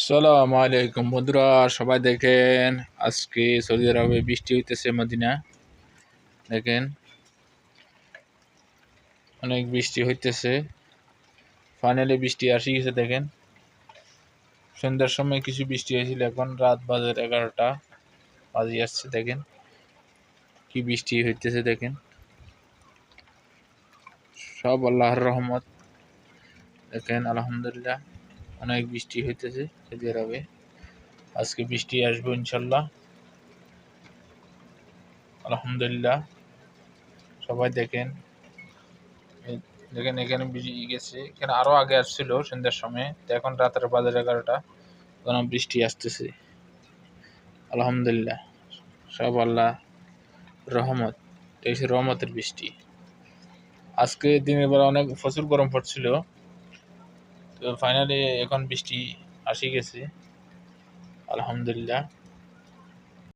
সালামু আলাইকুম বন্ধুরা, সবাই দেখেন আজকে সৌদি আরবে বৃষ্টি হইতেছে। মদিনা দেখেন অনেক বৃষ্টি হইতেছে। ফাইনালি বৃষ্টি আসি গেছে। দেখেন সন্ধ্যার সময় কিছু বৃষ্টি হয়েছিল, এখন রাত বাজে 11টা বাজে আসছে। দেখেন কি বৃষ্টি হইতেছে। দেখেন সব আল্লাহর রহমত। দেখেন আলহামদুলিল্লাহ অনেক বৃষ্টি হইতেছে সৌদি আরবে। আজকে বৃষ্টি আসবে ইনশাল্লাহ, আলহামদুলিল্লাহ। সবাই দেখেন দেখেন এখানে বৃষ্টি গেছে, এখানে আরো আগে আসছিল সন্ধ্যার সময়, এখন রাতের বাজে 11টা, এখন বৃষ্টি আসতেছে। আলহামদুলিল্লাহ সব আল্লাহ রহমত, এই রহমতের বৃষ্টি। আজকে দিনের বেলা অনেক প্রচুর গরম পড়ছিল, তো ফাইনালি এখন বৃষ্টি আসি গেছে আলহামদুলিল্লাহ।